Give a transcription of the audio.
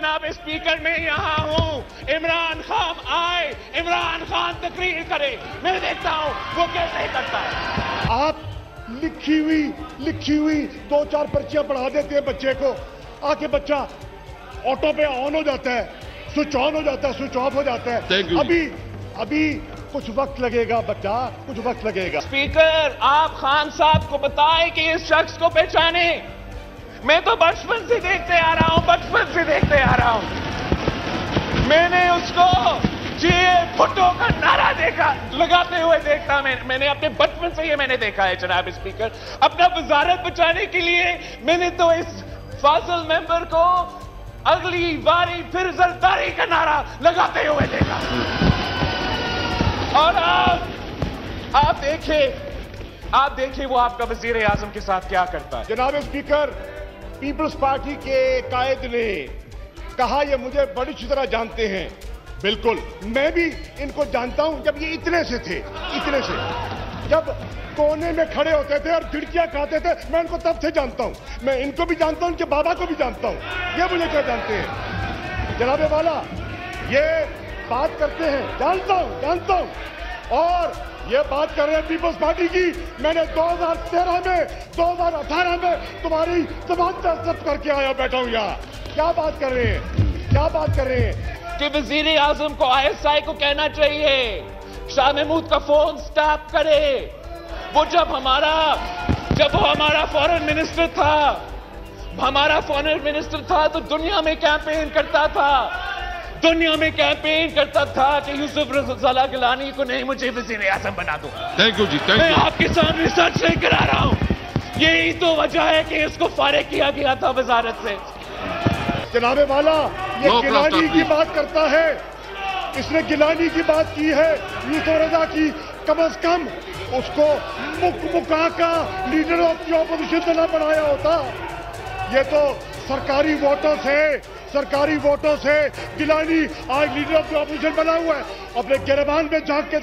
जनाब स्पीकर मैं यहाँ हूँ, इमरान खान आए, इमरान खान तकरीर करे, मैं देखता हूँ वो कैसे करता है। आप लिखी हुई 2-4 पर्चियां पढ़ा देते हैं बच्चे को, आके बच्चा ऑटो पे ऑन हो जाता है, स्विच ऑन हो जाता है, स्विच ऑफ हो जाता है। अभी कुछ वक्त लगेगा बच्चा, कुछ वक्त लगेगा। स्पीकर आप खान साहब को बताएं कि इस शख्स को पहचाने। मैं तो बचपन से देखते आ रहा हूं, मैंने उसको भुट्टो का नारा लगाते हुए देखता। मैंने अपने बचपन से ये मैंने देखा है जनाब स्पीकर। अपना वजारत बचाने के लिए मैंने तो इस फाजिल मेंबर को अगली बारी फिर जरदारी का नारा लगाते हुए देखा। और आप देखिए वो आपका वजीर आजम के साथ क्या करता है। जनाब स्पीकर, पीपल्स पार्टी के कायद ने कहा ये मुझे बड़ी अच्छी तरह जानते हैं। बिल्कुल, मैं भी इनको जानता हूं। जब ये इतने से जब कोने में खड़े होते थे और खिड़कियां खाते थे, मैं इनको तब से जानता हूं। मैं इनको भी जानता हूं, इनके बाबा को भी जानता हूं। ये मुझे क्या जानते हैं जनाबे वाला, ये बात करते हैं, जानता हूं। और ये बात कर रहे हैं पीपल्स पार्टी की। मैंने 2013 में 2018 में तुम्हारी जबान पे एक्सेप्ट करके आया, बैठा हूं यहाँ। क्या बात कर रहे हैं कि वजीर आजम को ISI को कहना चाहिए शाह महमूद का फोन स्टॉप करे। वो जब वो हमारा फॉरेन मिनिस्टर था तो दुनिया में कैंपेन करता था कि यूसुफ रज़ा गिलानी को नहीं, मुझे वजीर आजम बना दो। थैंक यू जी, थैंक यू। मैं आपके सामने सच लेकर आ रहा हूं। यही तो वजह है कि इसको फारिग किया गया था वजारत से। जनाबे वाला, ये गिलानी की बात करता है, इसने गिलानी की बात की है, यूसुफ रज़ा की। कम से कम उसको मुक्का का लीडर ऑफ द ऑपोजिशन तो ना बनाया होता। ये तो सरकारी वोटों से गिलानी आज लीडर ऑफ द ऑपोजिशन बना हुआ है। अपने गिरबान में झांक के